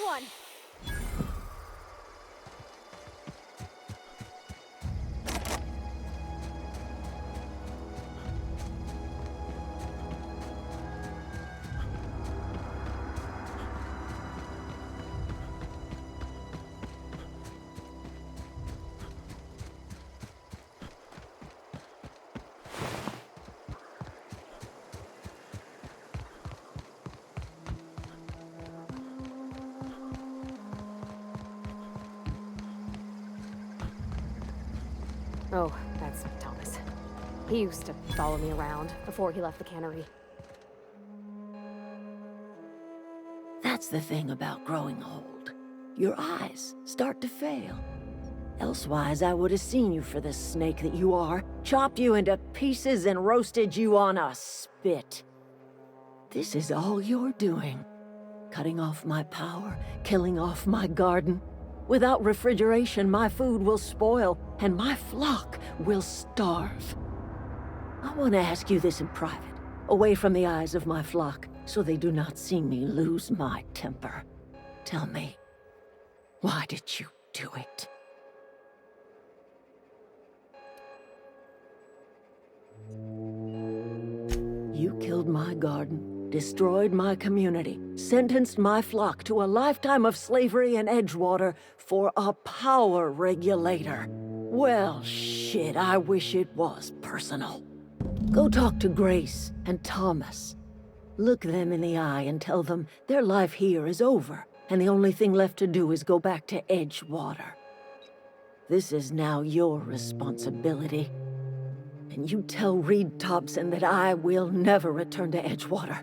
one! Oh, that's Thomas. He used to follow me around before he left the cannery. That's the thing about growing old. Your eyes start to fail. Elsewise, I would have seen you for the snake that you are, chopped you into pieces and roasted you on a spit. This is all you're doing. Cutting off my power, killing off my garden. Without refrigeration, my food will spoil, and my flock will starve. I want to ask you this in private, away from the eyes of my flock, so they do not see me lose my temper. Tell me, why did you do it? You killed my garden, destroyed my community, sentenced my flock to a lifetime of slavery in Edgewater for a power regulator. Well, shit, I wish it was personal. Go talk to Grace and Thomas. Look them in the eye and tell them their life here is over, and the only thing left to do is go back to Edgewater. This is now your responsibility. And you tell Reed Thompson that I will never return to Edgewater.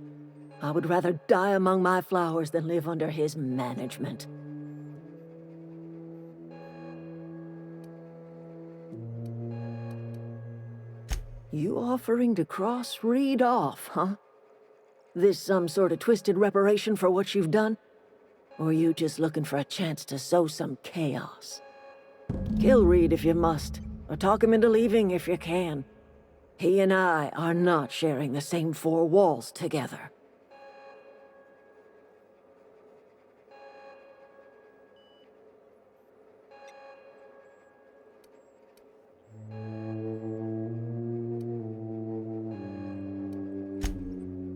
I would rather die among my flowers than live under his management. You offering to cross Reed off, huh? This some sort of twisted reparation for what you've done? Or you just looking for a chance to sow some chaos? Kill Reed if you must, or talk him into leaving if you can. He and I are not sharing the same four walls together.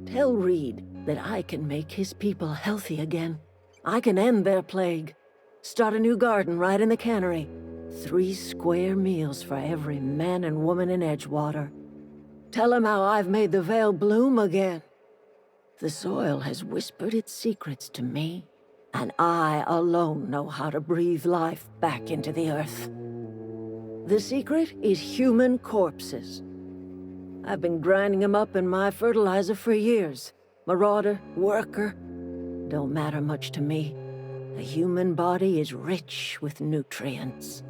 Tell Reed that I can make his people healthy again. I can end their plague. Start a new garden right in the cannery. 3 square meals for every man and woman in Edgewater. Tell him how I've made the Vale bloom again. The soil has whispered its secrets to me, and I alone know how to breathe life back into the earth. The secret is human corpses. I've been grinding them up in my fertilizer for years. Marauder, worker, don't matter much to me. A human body is rich with nutrients.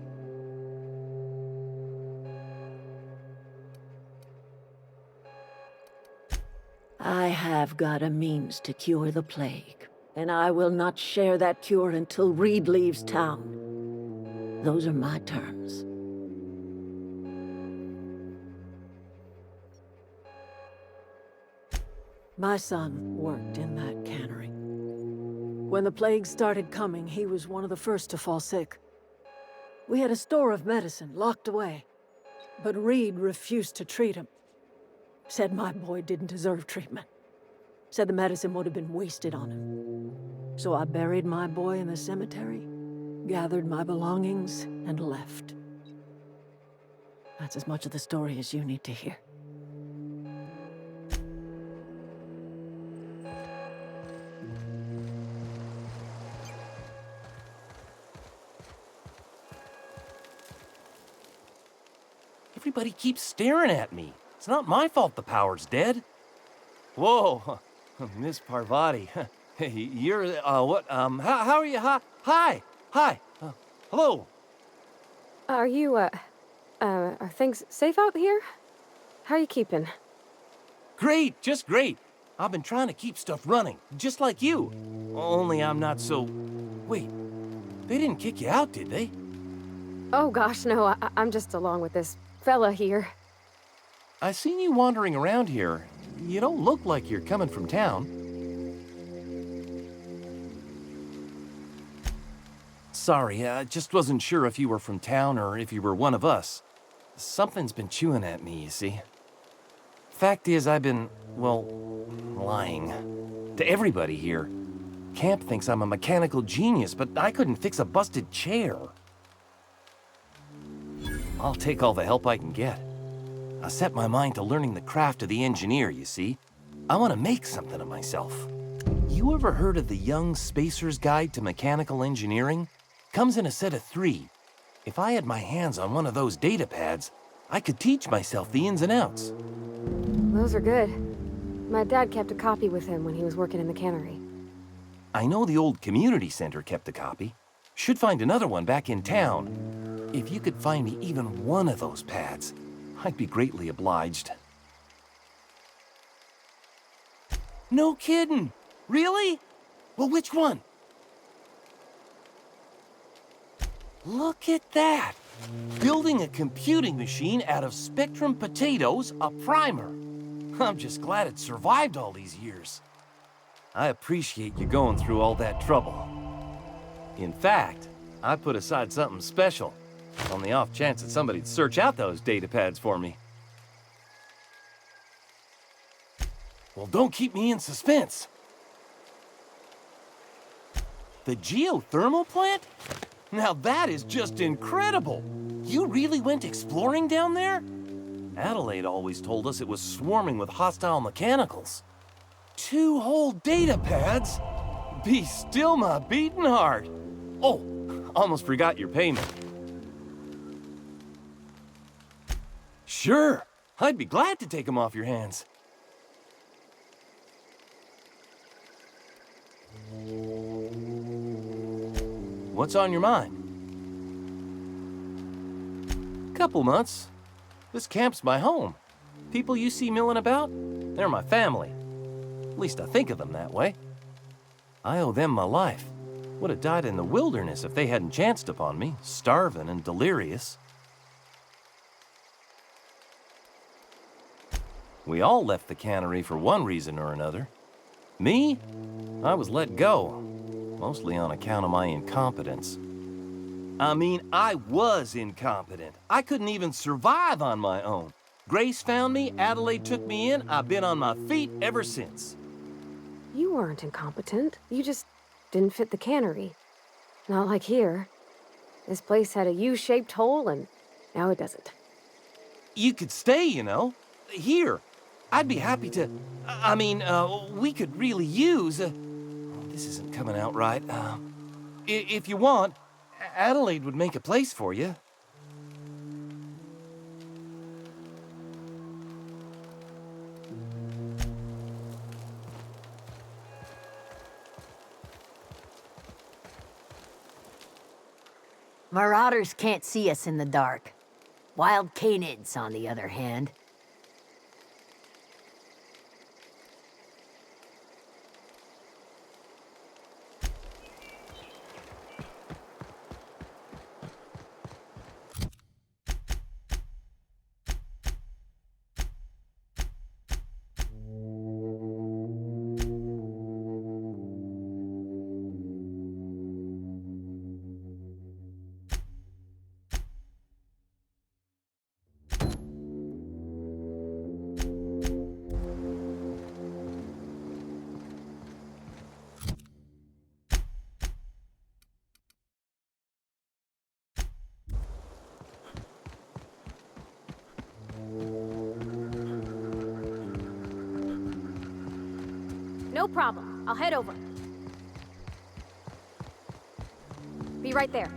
I have got a means to cure the plague, and I will not share that cure until Reed leaves town. Those are my terms. My son worked in that cannery. When the plague started coming, he was one of the first to fall sick. We had a store of medicine locked away, but Reed refused to treat him. Said my boy didn't deserve treatment. Said the medicine would have been wasted on him. So I buried my boy in the cemetery, gathered my belongings, and left. That's as much of the story as you need to hear. Everybody keeps staring at me. It's not my fault the power's dead. Whoa, Miss Parvati. You're, what, how are you? Hi, hello. Are things safe out here? How are you keeping? Great, just great. I've been trying to keep stuff running, just like you. Only I'm not so... Wait, they didn't kick you out, did they? Oh gosh, no, I'm just along with this fella here. I seen you wandering around here. You don't look like you're coming from town. sorry. I just wasn't sure if you were from town or if you were one of us. Something's been chewing at me, you see. Fact is, I've been, well, lying. To everybody here. Camp thinks I'm a mechanical genius, but I couldn't fix a busted chair. I'll take all the help I can get. I set my mind to learning the craft of the engineer, you see. I want to make something of myself. You ever heard of the Young Spacer's Guide to Mechanical Engineering? Comes in a set of 3. If I had my hands on one of those data pads, I could teach myself the ins and outs. Those are good. My dad kept a copy with him when he was working in the cannery. I know the old community center kept a copy. Should find another one back in town. If you could find me even one of those pads, I'd be greatly obliged. No kidding! Really? Well, which one? Look at that! Building a computing machine out of Spectrum potatoes, a primer. I'm just glad it survived all these years. I appreciate you going through all that trouble. In fact, I put aside something special, on the off chance that somebody'd search out those data pads for me. Well, don't keep me in suspense. The geothermal plant? Now that is just incredible! You really went exploring down there? Adelaide always told us it was swarming with hostile mechanicals. 2 whole data pads? Be still my beating heart. Oh, almost forgot your payment. Sure, I'd be glad to take them off your hands. What's on your mind? Couple months. This camp's my home. People you see milling about, they're my family. At least I think of them that way. I owe them my life. Would have died in the wilderness if they hadn't chanced upon me, starving and delirious. We all left the cannery for one reason or another. Me? I was let go, mostly on account of my incompetence. I mean, I was incompetent. I couldn't even survive on my own. Grace found me, Adelaide took me in, I've been on my feet ever since. You weren't incompetent. You just didn't fit the cannery. Not like here. This place had a U-shaped hole, and now it doesn't. You could stay, you know. Here. I'd be happy to... we could really use... this isn't coming out right. If you want, Adelaide would make a place for you. Marauders can't see us in the dark. Wild canids, on the other hand. No problem. I'll head over. Be right there.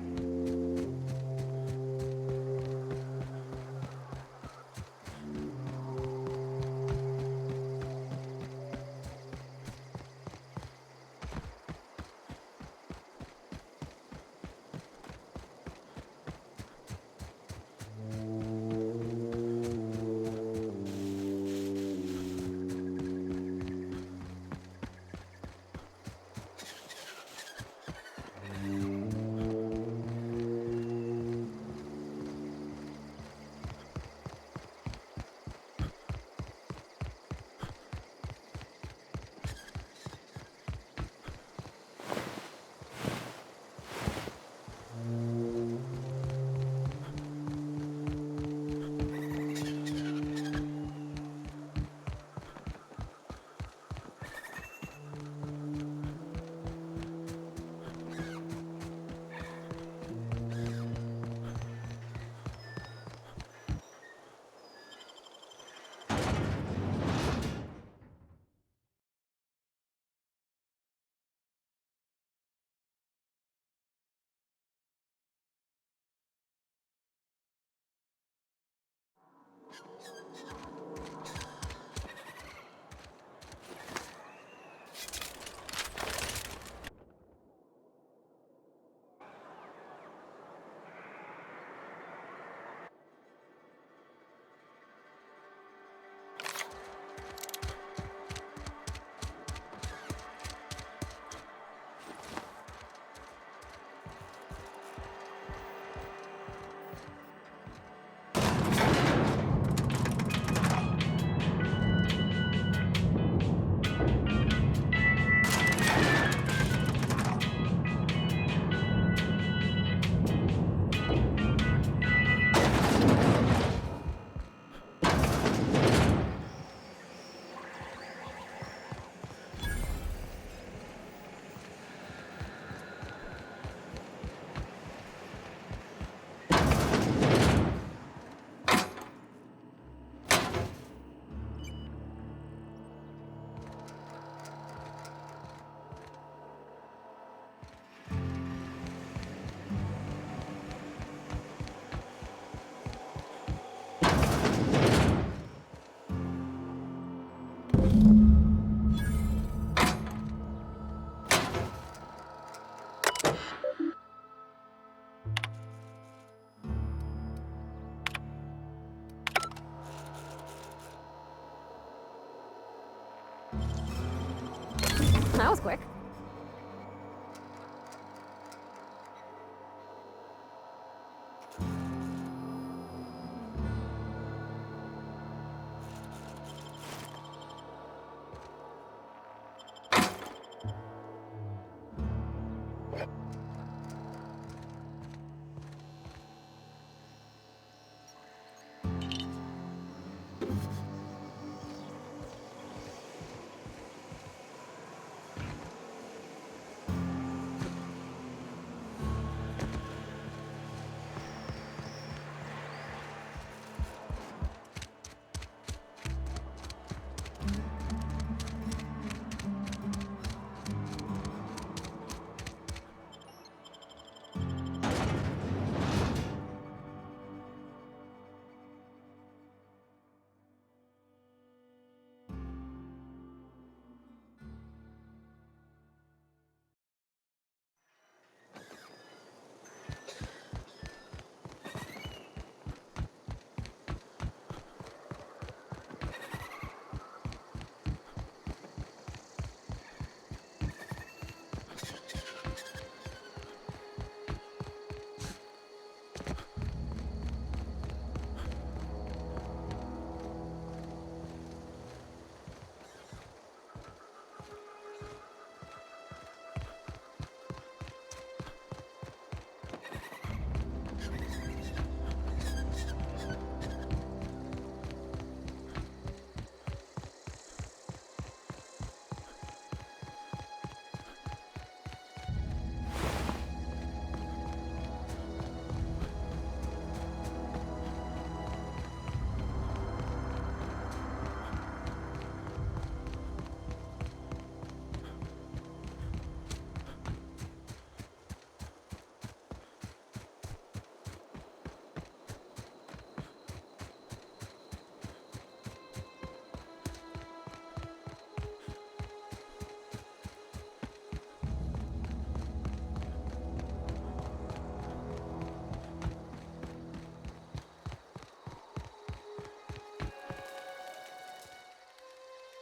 That was quick.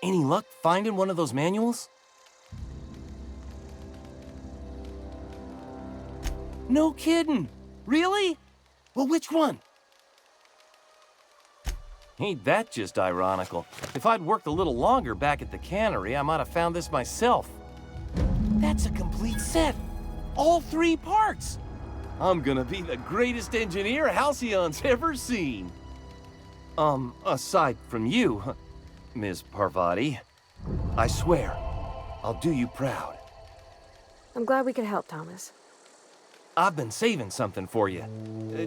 Any luck finding one of those manuals? No kidding! Really? Well, which one? Ain't that just ironical? If I'd worked a little longer back at the cannery, I might have found this myself. That's a complete set! All 3 parts! I'm gonna be the greatest engineer Halcyon's ever seen! Aside from you, Ms. Parvati, I swear, I'll do you proud. I'm glad we could help, Thomas. I've been saving something for you.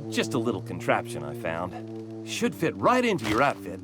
Just a little contraption I found. Should fit right into your outfit.